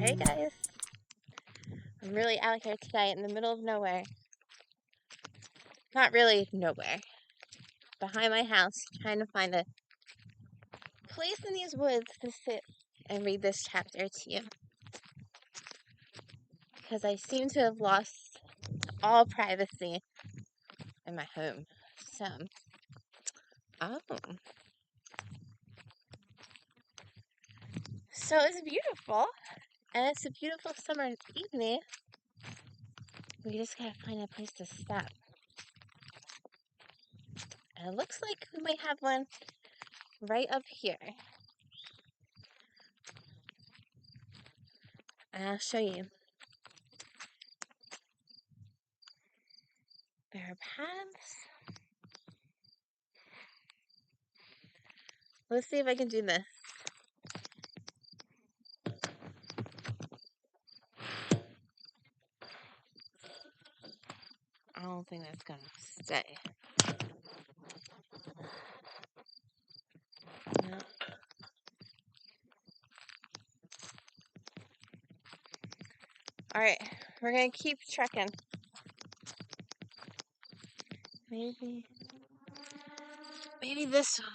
Hey guys, I'm really out here tonight in the middle of nowhere. Not really nowhere. Behind my house, trying to find a place in these woods to sit and read this chapter to you. Because I seem to have lost all privacy in my home. Oh. So it's beautiful, and it's a beautiful summer evening. We just gotta find a place to stop. And it looks like we might have one right up here. And I'll show you. There are paths. Let's see if I can do this. I don't think that's gonna stay. No. Alright, we're gonna keep trekking. Maybe this one.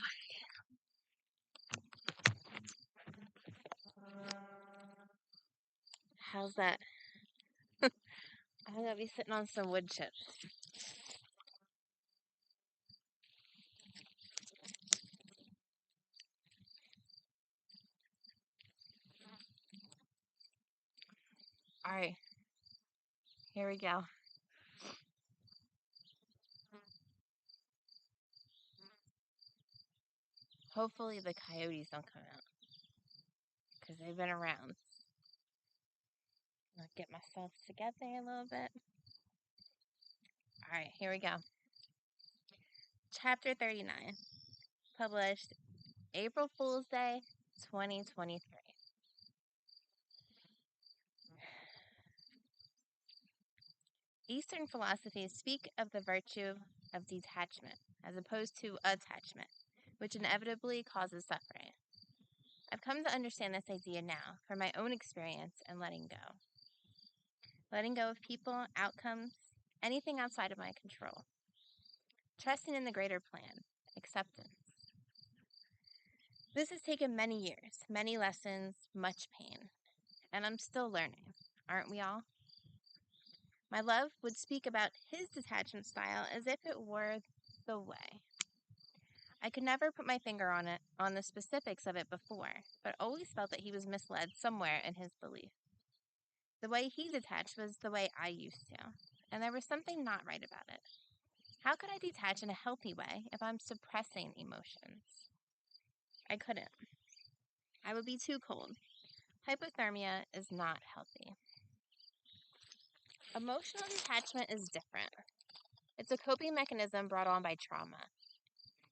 How's that? I'm gonna be sitting on some wood chips. Alright, here we go. Hopefully the coyotes don't come out, because they've been around. I'll get myself together a little bit. Alright, here we go. Chapter 39, published April Fool's Day, 2023. Eastern philosophies speak of the virtue of detachment as opposed to attachment, which inevitably causes suffering. I've come to understand this idea now from my own experience in letting go. Letting go of people, outcomes, anything outside of my control. Trusting in the greater plan, acceptance. This has taken many years, many lessons, much pain, and I'm still learning, aren't we all? My love would speak about his detachment style as if it were the way. I could never put my finger on the specifics of it before, but always felt that he was misled somewhere in his belief. The way he detached was the way I used to, and there was something not right about it. How could I detach in a healthy way if I'm suppressing emotions? I couldn't. I would be too cold. Hypothermia is not healthy. Emotional detachment is different. It's a coping mechanism brought on by trauma.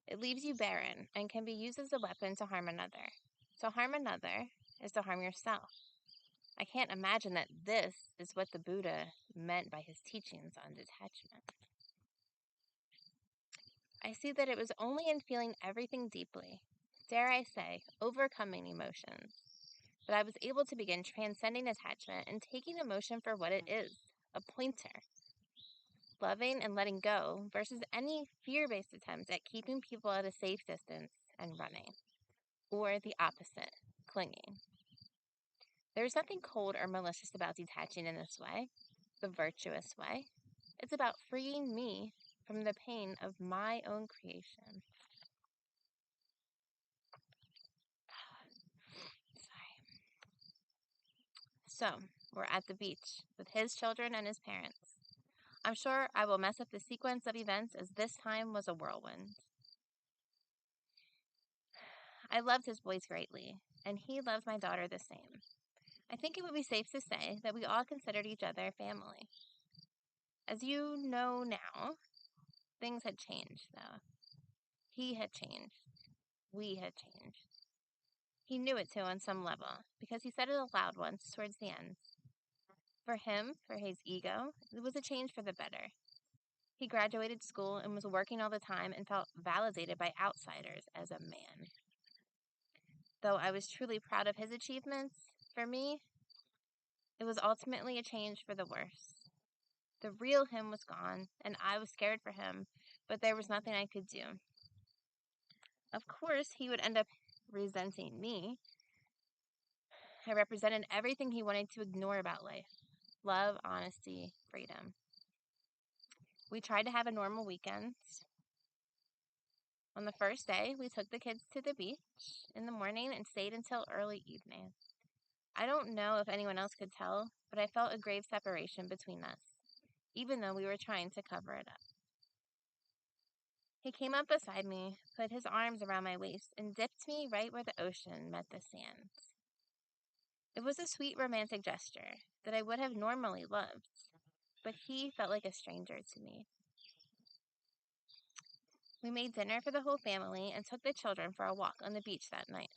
It leaves you barren and can be used as a weapon to harm another. To harm another is to harm yourself. I can't imagine that this is what the Buddha meant by his teachings on detachment. I see that it was only in feeling everything deeply, dare I say, overcoming emotions, that I was able to begin transcending attachment and taking emotion for what it is, a pointer. Loving and letting go versus any fear-based attempts at keeping people at a safe distance and running. Or the opposite, clinging. There is nothing cold or malicious about detaching in this way, the virtuous way. It's about freeing me from the pain of my own creation. So, we're at the beach with his children and his parents. I'm sure I will mess up the sequence of events as this time was a whirlwind. I loved his boys greatly, and he loved my daughter the same. I think it would be safe to say that we all considered each other family. As you know now, things had changed, though. He had changed. We had changed. He knew it too on some level, because he said it aloud once towards the end. For him, for his ego, it was a change for the better. He graduated school and was working all the time and felt validated by outsiders as a man. Though I was truly proud of his achievements, for me, It was ultimately a change for the worse. The real him was gone, and I was scared for him, but there was nothing I could do. Of course, he would end up resenting me. I represented everything he wanted to ignore about life: love, honesty, freedom. We tried to have a normal weekend. On the first day, we took the kids to the beach in the morning and stayed until early evening. I don't know if anyone else could tell, but I felt a grave separation between us, even though we were trying to cover it up. He came up beside me, put his arms around my waist, and dipped me right where the ocean met the sand. It was a sweet romantic gesture that I would have normally loved, but he felt like a stranger to me. We made dinner for the whole family and took the children for a walk on the beach that night.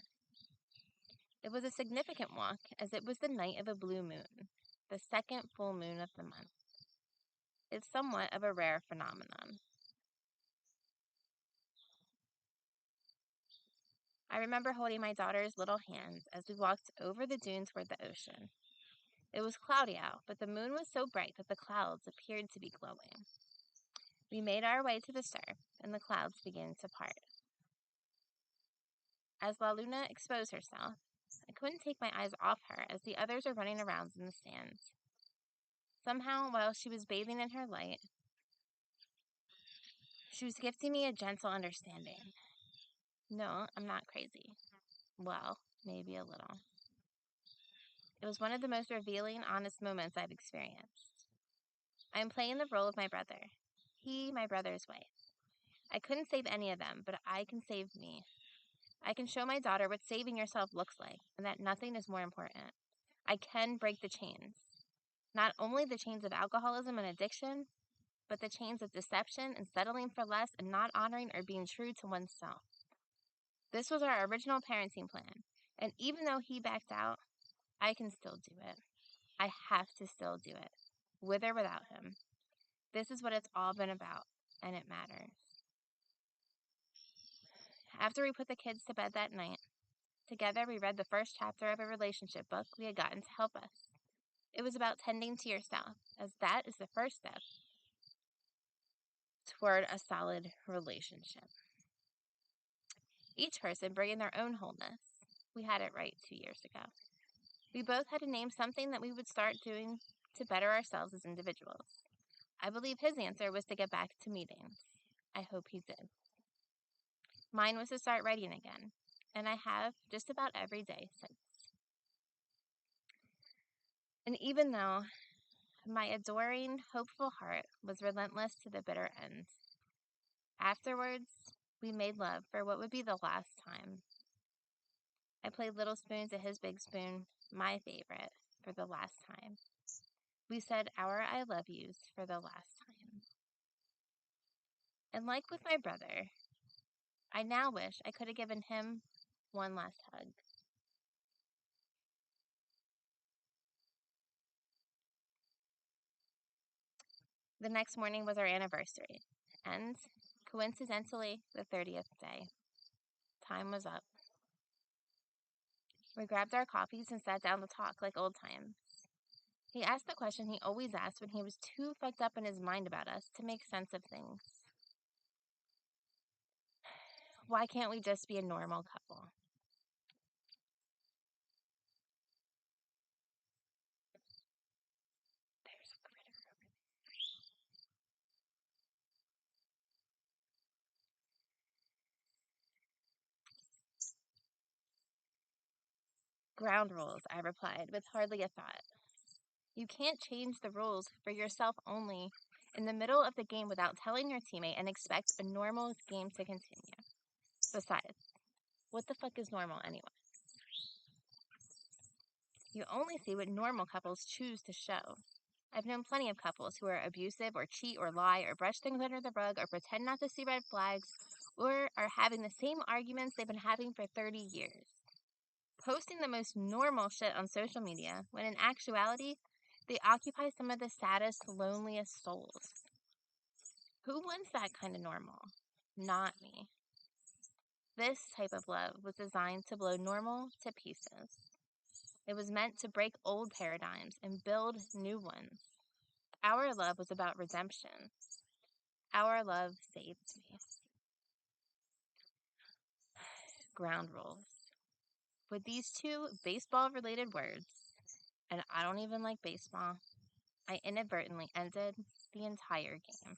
It was a significant walk as it was the night of a blue moon, the second full moon of the month. It's somewhat of a rare phenomenon. I remember holding my daughter's little hands as we walked over the dune toward the ocean. It was cloudy out, but the moon was so bright that the clouds appeared to be glowing. We made our way to the surf, and the clouds began to part. As La Luna exposed herself, I couldn't take my eyes off her as the others were running around in the sands. Somehow, while she was bathing in her light, she was gifting me a gentle understanding. No, I'm not crazy. Well, maybe a little. It was one of the most revealing, honest moments I've experienced. I am playing the role of my brother. He, my brother's wife. I couldn't save any of them, but I can save me. I can show my daughter what saving yourself looks like, and that nothing is more important. I can break the chains. Not only the chains of alcoholism and addiction, but the chains of deception and settling for less and not honoring or being true to oneself. This was our original parenting plan, and even though he backed out, I can still do it. I have to still do it, with or without him. This is what it's all been about, and it matters. After we put the kids to bed that night, together we read the first chapter of a relationship book we had gotten to help us. It was about tending to yourself, as that is the first step toward a solid relationship. Each person bringing their own wholeness. We had it right 2 years ago. We both had to name something that we would start doing to better ourselves as individuals. I believe his answer was to get back to meetings. I hope he did. Mine was to start writing again, and I have just about every day since. And even though my adoring, hopeful heart was relentless to the bitter end, afterwards, we made love for what would be the last time. I played Little Spoon to his Big Spoon, my favorite, for the last time. We said our I love yous for the last time. And like with my brother, I now wish I could have given him one last hug. The next morning was our anniversary, and coincidentally, the 30th day. Time was up. We grabbed our coffees and sat down to talk like old times. He asked the question he always asked when he was too fucked up in his mind about us to make sense of things. Why can't we just be a normal couple? There's a critter. Ground rules, I replied, with hardly a thought. You can't change the rules for yourself only in the middle of the game without telling your teammate and expect a normal game to continue. Besides, what the fuck is normal anyway? You only see what normal couples choose to show. I've known plenty of couples who are abusive or cheat or lie or brush things under the rug or pretend not to see red flags or are having the same arguments they've been having for 30 years. Posting the most normal shit on social media when in actuality, they occupy some of the saddest, loneliest souls. Who wants that kind of normal? Not me. This type of love was designed to blow normal to pieces. It was meant to break old paradigms and build new ones. Our love was about redemption. Our love saved me. Ground rules. With these two baseball related words, and I don't even like baseball, I inadvertently ended the entire game.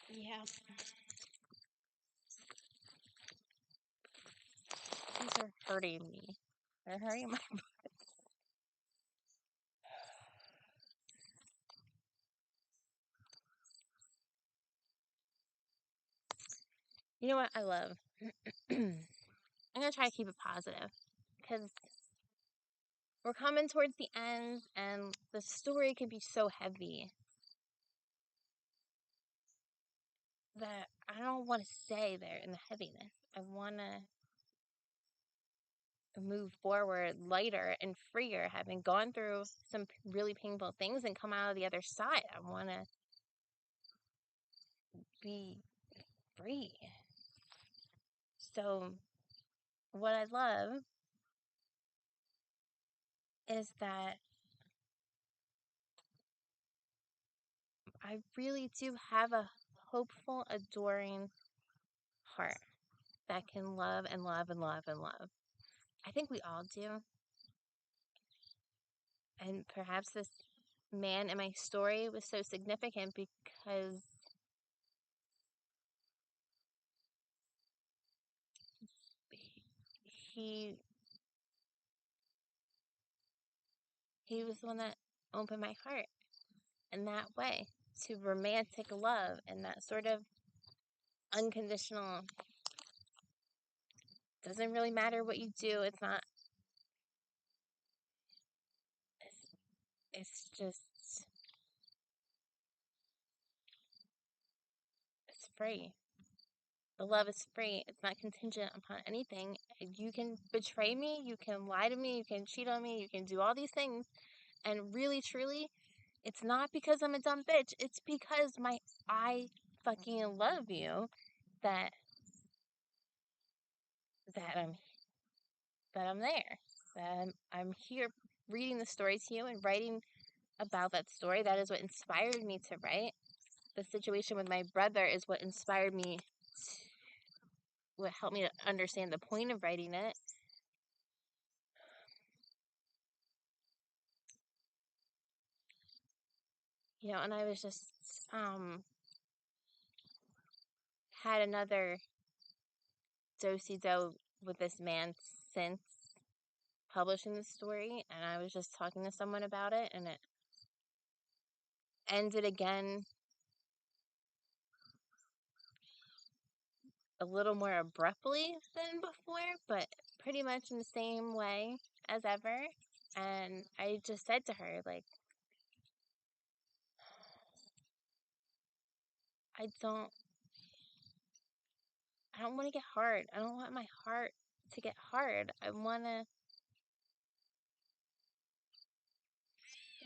Yeah. These are hurting me. They're hurting my. You know what I love? I'm going to try to keep it positive because we're coming towards the end and the story can be so heavy that I don't want to stay there in the heaviness. I want to move forward lighter and freer, having gone through some really painful things and come out of the other side. I want to be free. So, what I love is that I really do have a hopeful, adoring heart that can love and love and love and love. I think we all do. And perhaps this man in my story was so significant because he he was the one that opened my heart in that way to romantic love and that sort of unconditional, doesn't really matter what you do, it's not, it's just, it's free. The love is free. It's not contingent upon anything. You can betray me, you can lie to me, you can cheat on me, you can do all these things, and really truly it's not because I'm a dumb bitch. It's because I fucking love you that that I'm that I'm there. That I'm here reading the story to you and writing about that story. That is what inspired me to write. The situation with my brother is what inspired me, what helped me to understand the point of writing it. You know, and I was just had another do-si-do with this man since publishing the story, and I was just talking to someone about it, and it ended again a little more abruptly than before, but pretty much in the same way as ever. And I just said to her, like, I don't I don't want to get hard. I don't want my heart to get hard. I want to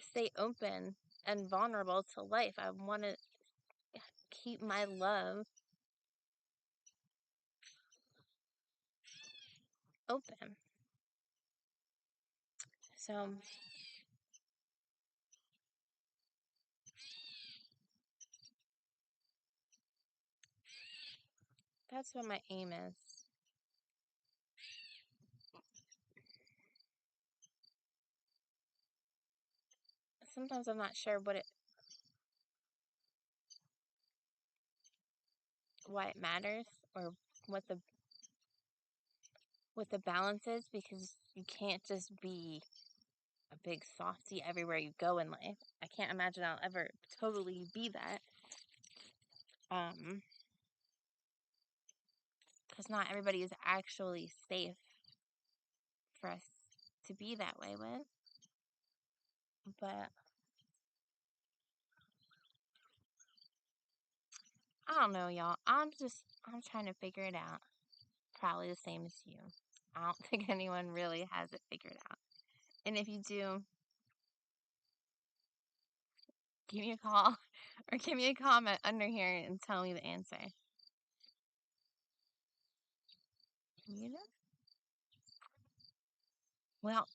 stay open and vulnerable to life. I want to keep my love open. So that's what my aim is. Sometimes I'm not sure why it matters or what the balance is, because you can't just be a big softy everywhere you go in life. I can't imagine I'll ever totally be that. Because not everybody is actually safe for us to be that way with. But I don't know, y'all. I'm trying to figure it out. Probably the same as you. I don't think anyone really has it figured out. And if you do, give me a call or give me a comment under here and tell me the answer. You know? Well,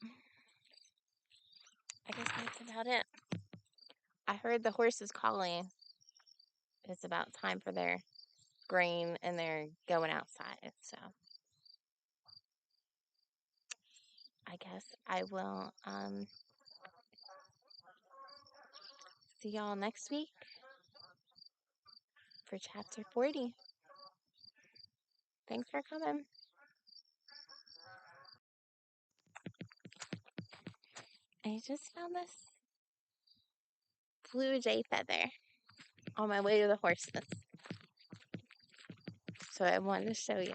I guess that's about it. I heard the horses calling. It's about time for their grain and they're going outside. So I guess I will see y'all next week for chapter 40. Thanks for coming. I just found this blue jay feather on my way to the horses. So I wanted to show you.